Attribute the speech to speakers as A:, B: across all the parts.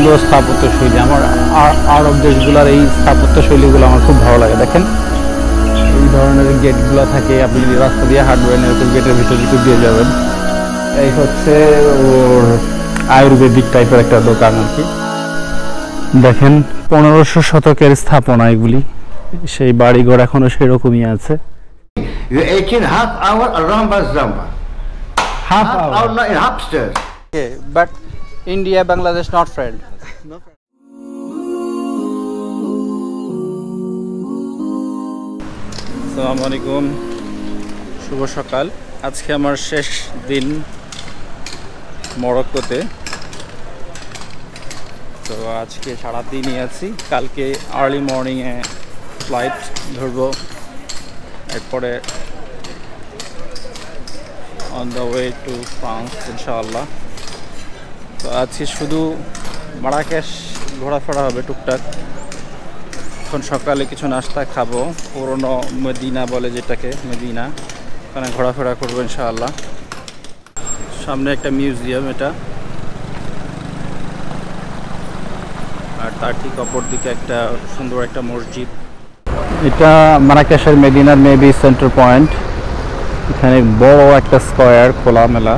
A: সুন্দর স্থাপত্য শৈলী। আমার আরব দেশগুলোর এই স্থাপত্য শৈলীগুলো আমার খুব ভালো লাগে। দেখেন এই ধরনের গেটগুলো থাকে, আপনি যদি রাস্তা দিয়ে হাঁটবেন এরকম গেটের ভিতর ভিতর দিয়ে যাবেন। এই হচ্ছে ওর আয়ুর্বেদিক টাইপের একটা দোকান আর কি। দেখেন 1500 শতকের স্থাপনা এগুলি, সেই বাড়িঘর এখনো সেরকমই আছে।
B: half hour around Zamba.
A: Half hour?
B: Not in upstairs.
C: Okay, but India, Bangladesh not friend.
A: আসসালামু আলাইকুম, শুভ সকাল। আজকে আমার শেষ দিন মরক্কোতে। তো আজকে সারাদিনই আছি, কালকে আর্লি মর্নিংয়ে ফ্লাইট ধরবো, এরপরে on the way to France ইনশাআল্লাহ। তো আজকে শুধু মারাকেশ ঘোরাফেরা হবে টুকটাক। এখন সকালে কিছু নাস্তা খাবো, পুরনো মদিনা বলে যেটাকে, মদিনা, ওখানে ঘোরাফেরা করবো ইনশাআল্লাহ। সামনে একটা মিউজিয়াম এটা, আর তার ঠিক অপর দিকে একটা সুন্দর একটা মসজিদ। এটা মারাকেশের মদিনার মেবি সেন্টার পয়েন্ট। এখানে বড় একটা স্কয়ার, খোলামেলা।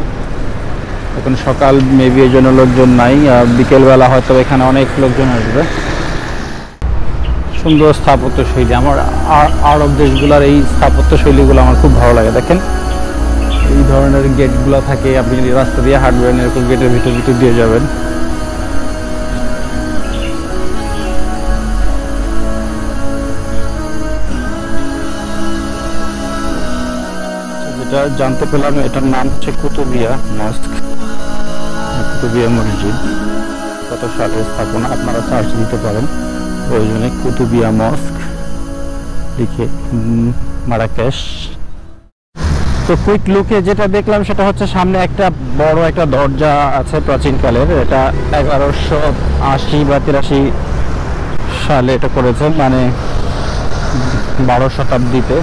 A: এখন সকাল মেবি এই জন্য লোকজন নাই, বিকেলবেলা হয়তো এখানে অনেক লোকজন আসবে। সুন্দর স্থাপত্য শৈলী। আমার আরব দেশগুলোর এই স্থাপত্য শৈলীগুলো আমার খুব ভালো লাগে। দেখেন এই ধরনের গেটগুলো থাকে, আপনি যদি রাস্তা দিয়ে হাঁটবেন এরকম গেটের ভিতর ভিতর দিয়ে যাবেন। যেটা জানতে পেলাম এটার নাম হচ্ছে কুতুবিয়া মস্ক, কুতুবিয়া মসজিদ। কত সালের স্থাপনা আপনারা সার্চ দিতে পারেন প্রয়োজনে, কুতুবিয়া মস্ক লিখে মারাকেশ। তো কুইক লুকে যেটা দেখলাম সেটা হচ্ছে সামনে একটা বড় একটা দরজা আছে প্রাচীনকালের। এটা 1180 বা 83 সালে এটা করেছেন, মানে 12 শতাব্দীতে।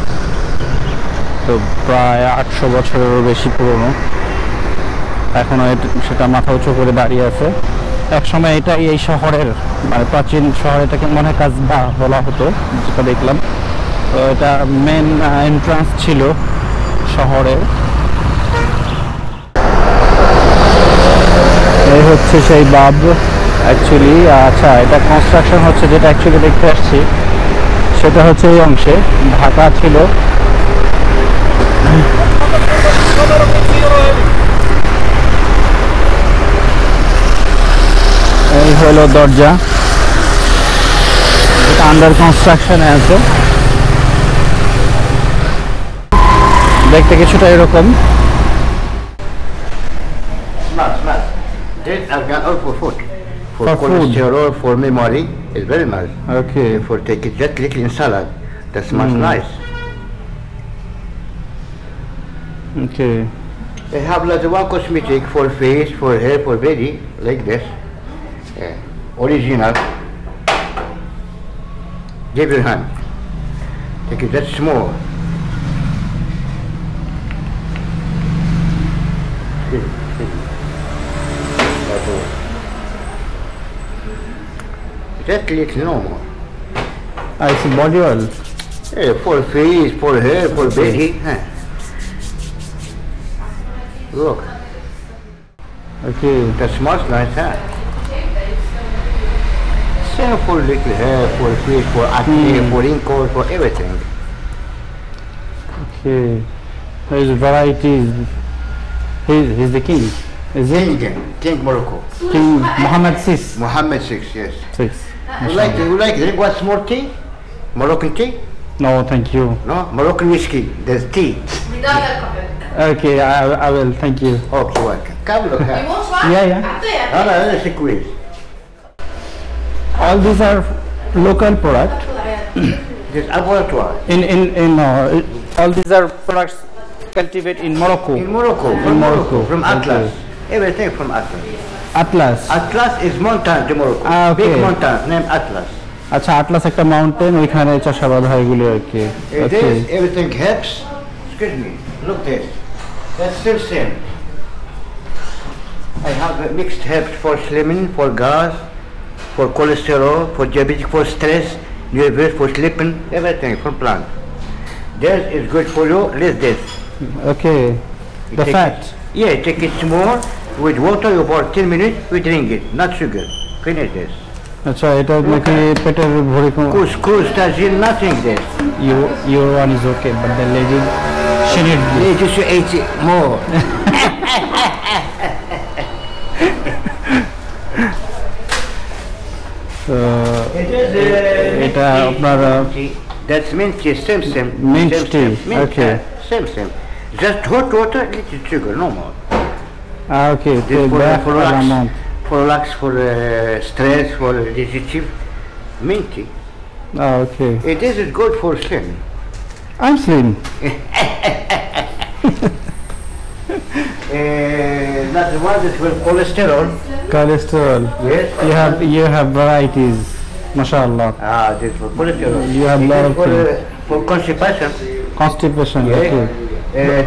A: তো প্রায় 800 বছরেরও বেশি পুরনো। এখনো সেটা মাথা উঁচু করে দাঁড়িয়ে আছে। একসময় এটা এই শহরের, মানে প্রাচীন শহর, এটাকে মনে হয় কাজবা বলা হতো যেটা দেখলাম। তো এটা মেন এন্ট্রান্স ছিল শহরের। এই হচ্ছে সেই বাব অ্যাকচুয়ালি। আচ্ছা, এটা কনস্ট্রাকশন হচ্ছে, যেটা অ্যাকচুয়ালি দেখতে আসছি সেটা হচ্ছে এই অংশে ঢাকা ছিল। এই হলো দরজা, এটা আন্ডার কনস্ট্রাকশনে আছে। দেখতে কিছুটা এরকম।
B: For cholesterol, for memory, it's very nice.
A: Okay.
B: For take it just little in salad, that's much nice.
A: Okay.
B: They have like one cosmetic for face, for hair, for body, like this. Original. Give your hand. Take it that small. Just little no more.
A: It's body oil.
B: For face, for hair, for body. Look.
A: Okay.
B: That smells nice, huh? Same for little hair, for face, for acne, for wrinkles, for everything.
A: Okay. There's varieties. He's the king. Is he?
B: King Morocco.
A: King Mohammed VI.
B: Mohammed VI, yes.
A: Six.
B: You like drink what small tea? Moroccan tea?
A: No, thank you.
B: No? Moroccan whiskey. There's tea.
A: Okay, I will. Thank you.
B: Okay, welcome. Come look.
D: You want one?
A: Yeah.
B: No, let's see quiz.
A: All these are local product.
B: This laboratory.
A: All these are products cultivated in Morocco.
B: In Morocco. From Morocco. From Atlas. Everything from Atlas.
A: Atlas.
B: Atlas is mountain in Morocco.
A: Okay.
B: Big mountain named Atlas.
A: আচ্ছা, atlas একটা mountain, ওইখানে চাষাবাদ হয় এগুলো আর কি।
B: This everything helps. Excuse me. Look this. That's still same. I have mixed herbs for slimming, for gas, for cholesterol, for diabetes, for stress, nervous, for sleeping, everything for plant. This is good for you. Less this.
A: Okay. The fat.
B: Yeah, take it small with water about 10 minutes. We drink it, not sugar. Finish this.
A: আচ্ছা এটা নাকি পেটের ভরি কম
B: Couscous does nothing this.
A: Your one is okay, but the lady she need
B: Lady should eat it more.
A: এটা আপনার
B: That's mint tea, same.
A: Mint tea, okay.
B: Same. Just hot water, little sugar, no more.
A: Okay,
B: This
A: so that
B: for
A: amount.
B: relax, for stress, for digestive, mint tea.
A: Okay.
B: This is good for skin.
A: I'm slim.
B: Not the one that will cholesterol.
A: Cholesterol.
B: Yes.
A: You have varieties. Mashallah.
B: This for cholesterol.
A: You have lot of
B: for constipation.
A: Constipation.
B: Yeah.
A: Okay.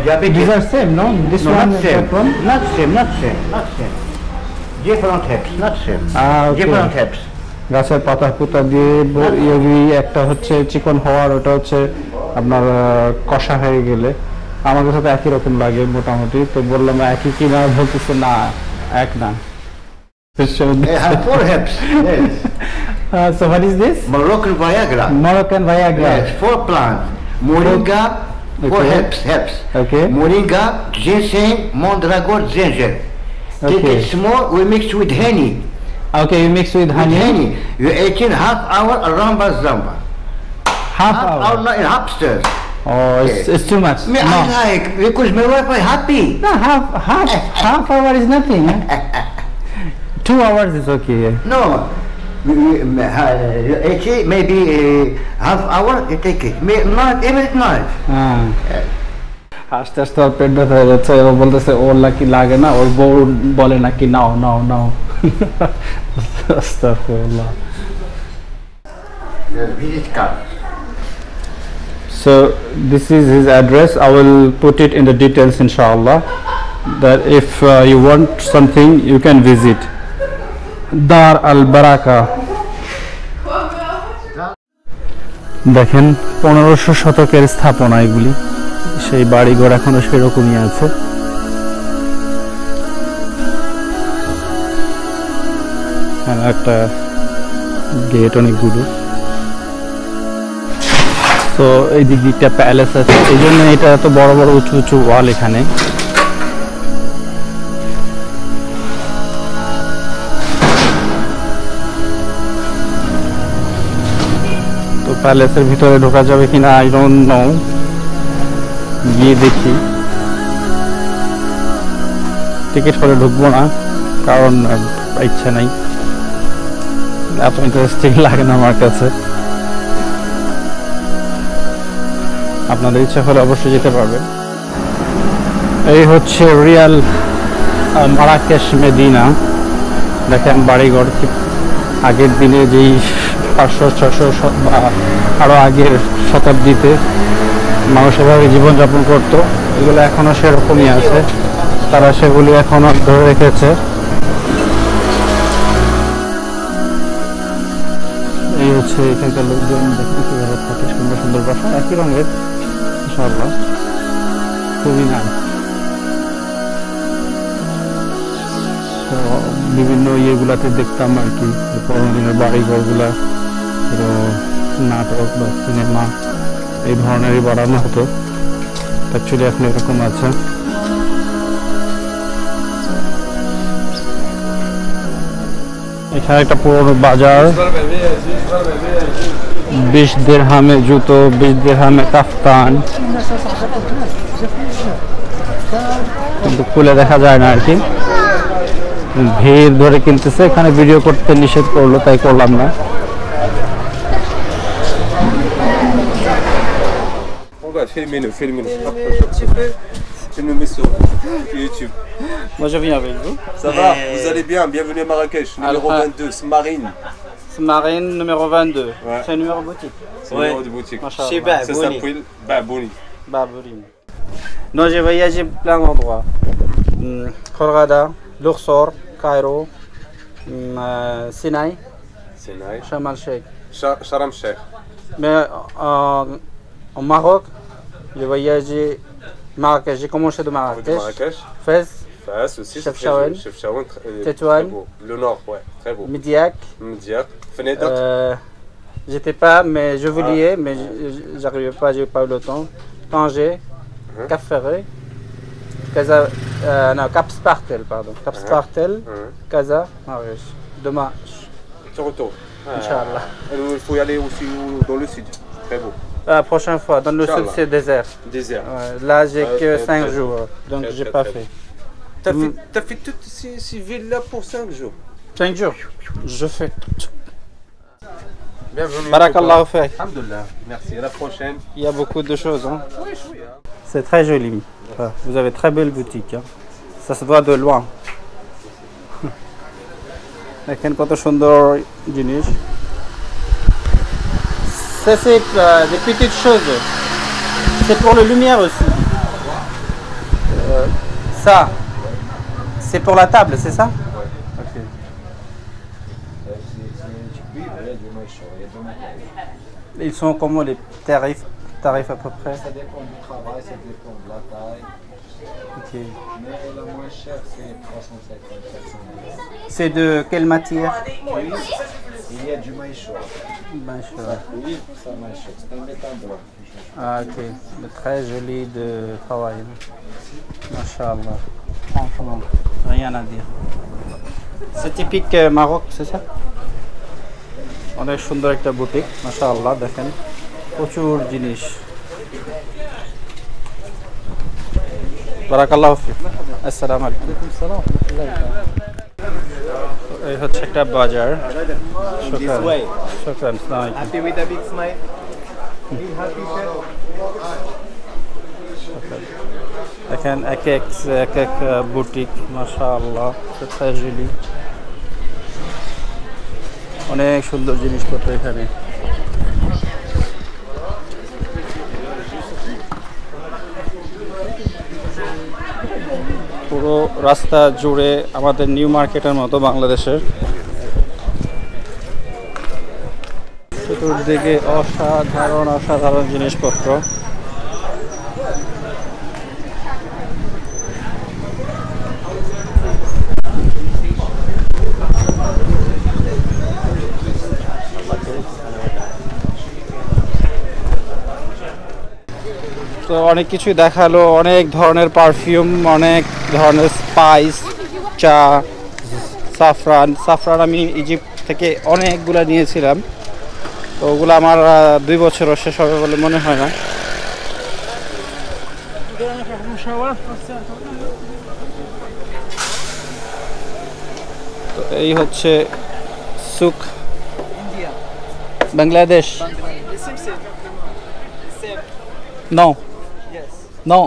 B: Diabetes.
A: These are same, no? This
B: No,
A: one
B: not
A: is
B: same.
A: that one?
B: Not same. Different herbs, not same.
A: Okay.
B: Different herbs.
A: গাছের পাতা পুতা দিয়ে ইয়েবি একটা হচ্ছে চিকন হওয়ার ওটা হচ্ছে আপনার কষা হয়ে গেলে আমার কাছে তো একই রকম লাগে মোটামুটি তো বললাম একই কিনা বলতেছে না এক না
B: They have 4 herbs. Yes.
A: So what is this?
B: Moroccan Viagra.
A: Moroccan Viagra.
B: Yes, 4 plants. Moringa, 4
A: Okay.
B: herbs.
A: Okay.
B: Moringa, ginseng, mandragora, ginger. Take
A: Okay.
B: it small, we mix with honey.
A: Okay, you mix with honey.
B: You eat in half hour around Zamba.
A: Half hour.
B: Not in upstairs.
A: Oh, it's too much.
B: Me,
A: No.
B: I like, because my wife is happy.
A: No, half hour is nothing. 2 hours is okay.
B: No. You eat it, maybe half hour, you take it. Not every night.
A: আস্তে আস্তে ওর পেট ব্যথা হয়ে যাচ্ছে ও বলতেছে ওর নাকি লাগে না ওর বউ বলে নাকি নাও আস্তাগফিরুল্লাহ
B: Visit card.
A: So this is his address. I will put it in the details inshallah that if you want something you can visit Dar Al Baraka. দেখেন 1500 শতকের স্থাপনা এগুলি সেই বাড়িঘর এখনো সেরকমই আছে একটা গেট অনেকগুলো তো এই দিকটা প্যালেস আছে এই জন্য এটা এত বড় বড় উঁচু উঁচু ওয়াল এখানে তো প্যালেসের ভিতরে ঢোকা যাবে কিনা আই ডোন্ট নো গিয়ে দেখি টিকিট করে ঢুকবো না কারণ ইচ্ছা নাই এত ইন্টারেস্টিং লাগে না আমার কাছে আপনাদের ইচ্ছা হলে অবশ্যই যেতে পারবেন এই হচ্ছে রিয়াল মারাকেশ মেদিনা দেখেন বাড়িঘর আগের দিনে যেই 500-600 বা আরো আগের শতাব্দীতে মানুষ এভাবে জীবনযাপন করতো এগুলো এখনো সেরকমই আছে তারা সেগুলি এখনো ধরে রেখেছে এই হচ্ছে এখানকার লোকজন দেখেন কিভাবে থাকে সুন্দর সুন্দর বাসা একই রঙের ইনশাআল্লাহ খুবই নাইস তো বিভিন্ন ইয়েগুলাতে দেখতাম আর কি পুরোনো দিনের বাড়িঘরগুলা নাটক বা সিনেমা এই ধরনেরই বাড়ানো হতো অ্যাকচুয়ালি এখন এরকম আছে এখানে একটা পুরোনো বাজার 20 দিরহামে জুতো 20 দিরহামে কাফতান কিন্তু খুলে দেখা যায় না আর কি ভিড় ধরে কিনতেছে এখানে ভিডিও করতে নিষেধ করলো তাই করলাম না
D: Filmez-nous. Filmez-nous sur YouTube.
C: Moi je viens avec vous.
D: Ça va? Vous allez bien? Bienvenue à Marrakech, numéro 22, Smarine.
C: Smarine numéro 22.
D: Ouais.
C: C'est un numéro boutique.
D: C'est le numéro de boutique.
C: Machallah.
D: C'est Tranquil, Babouni.
C: Babourine. Non, j'ai voyagé plein d'endroits. Khorghada, Luxor, Cairo, Sinaï.
D: Sinaï.
C: Jemaa El Sheikh.
D: Sharm Sheikh.
C: Mais au Maroc, j'ai voyagé Marrakech. J'ai commencé de
D: De
C: Marrakech.
D: Marrakech.
C: Fès,
D: Fès aussi.
C: Chefchaouen.
D: Chefchaouen.
C: Tétouan.
D: Le nord, ouais. Très beau.
C: Midiak.
D: Mdiak. Fenez d'autres.
C: J'étais pas, mais je voulais, mais j'arrivais pas, j'ai pas eu le temps. Tanger, Cap Ferré, Casa, non, Cap Spartel, pardon. Cap Spartel, Casa, Marrakech. Demain,
D: Tu retournes.
C: Inch'Allah.
D: Il faut y aller aussi dans le sud. Très beau.
C: La prochaine fois, dans le sud,
D: Inch'Allah.
C: c'est désert.
D: Désert.
C: Ouais, là, j'ai que 5
D: très,
C: jours, donc
D: très,
C: j'ai
D: très,
C: pas
D: très
C: fait.
D: T'as fait toutes ces villes-là pour 5 jours.
C: 5 jours, je fais tout.
D: Bienvenue.
C: Barakallahu fek.
D: Alhamdulillah. Merci. À la prochaine.
C: Il y a beaucoup de choses. Hein. C'est très joli. Enfin, vous avez très belle boutique. Hein. Ça se voit de loin. দেখেন কত সুন্দর জিনিস ça c'est des petites choses c'est pour la lumière aussi ça c'est pour la table c'est ça ok. Ils sont comment les tarifs à peu près?
E: Ça dépend du travail, ça dépend de la taille.
C: Ok.
E: Mais la moins chère, c'est 350, 400 €.
C: C'est de quelle matière?
E: Il y a du maïchoua. Oui, ça maïchoua. C'est un métal droit.
C: Ah ok, mais très joli de travail. Masha'Allah. Franchement, rien à dire. C'est typique Maroc, c'est ça? অনেক সুন্দর একটা boutique মাশাআল্লাহ দেখেন প্রচুর জিনিস বারাকাল্লাহু ফিক আসসালামু আলাইকুম আসসালাম এই হচ্ছে একটা বাজার শুকরান শুকরান আসসালামু আলাইকুম
E: Happy with a big smile? Happy
C: দেখেন এক এক বুটিক মাশাআল্লাহ très joli অনেক সুন্দর জিনিসপত্র এখানে পুরো রাস্তা জুড়ে আমাদের নিউ মার্কেটের মতো বাংলাদেশের চতুর্দিকে অসাধারণ জিনিসপত্র তো অনেক কিছু দেখালো অনেক ধরনের পারফিউম অনেক ধরনের স্পাইস চা সাফরান আমি ইজিপ্ট থেকে অনেকগুলো নিয়েছিলাম তো ওগুলো আমার 2 বছরও শেষ হবে বলে মনে হয় না তো এই হচ্ছে সুক Bangladesh Non.
E: Yes.
C: Non.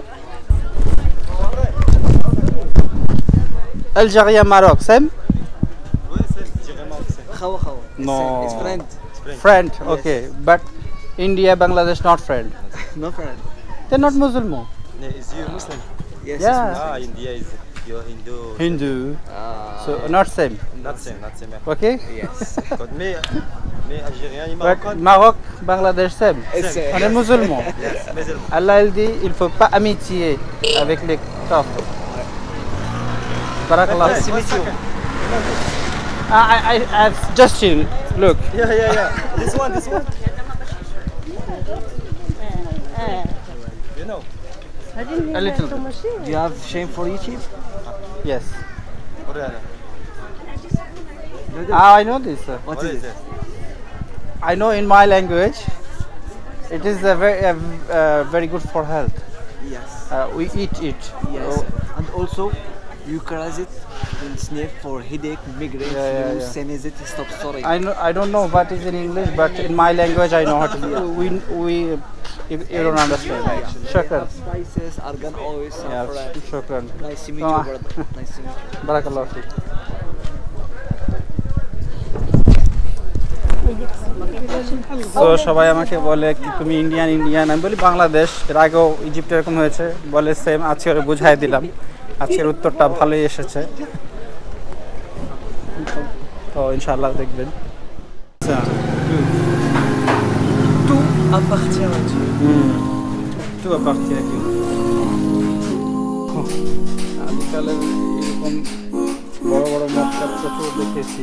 C: Algérie, Maroc, same?
E: Oui, c'est Khawa.
C: No.
E: It's friend.
C: Friend, okay. But India, Bangladesh, not friend.
E: No friend.
C: They're not Muslim.
F: Is you Muslim?
E: Yes.
C: Yeah.
F: India is you're Hindu.
C: Hindu. So not same.
F: Not same.
C: Okay?
E: Yes.
F: But me Algérien, il
C: But
F: Marocain.
C: Maroc, Bangladesh, same.
E: It's,
C: On est musulmans.
F: Yes, musulman.
C: Allah il dit il faut pas amitié avec les kafirs. Barakallah.
F: Nice to meet you.
C: I've just seen. Look.
F: Yeah. This one. You know.
C: A little.
E: do you have shame for Egypt?
C: Yes.
F: Oriana.
C: I know this.
E: What
F: What
E: is
F: is
E: it?
F: it?
C: I know in my language, it is very good for health.
E: Yes.
C: We eat it.
E: Yes. And also, you cross it in sniff for headache, migraine, flu, sinusite, stop sorry.
C: I don't know what is in English, but in my language I know how to. We you don't understand. Shukran.
E: Spices, argan oils,
C: Yeah,
E: saffron.
C: shukran.
E: Nice to meet
C: No,
E: you, brother. Nice to meet you.
C: Barakallah fik. তো সবাই আমাকে বলে কি তুমি Indian আমি বলি বাংলাদেশ এর আগেও ইজিপ্ট এরকম হয়েছে বলে সেম আজকে ওরা বুঝাই দিলাম আজকের উত্তরটা ভালোই এসেছে তো ইনশাআল্লাহ দেখবেন আচ্ছা
E: Tout appartient à Dieu.
C: tout appartient à Dieu আজকালের এরকম বড় বড় মক্কা প্রচুর দেখেছি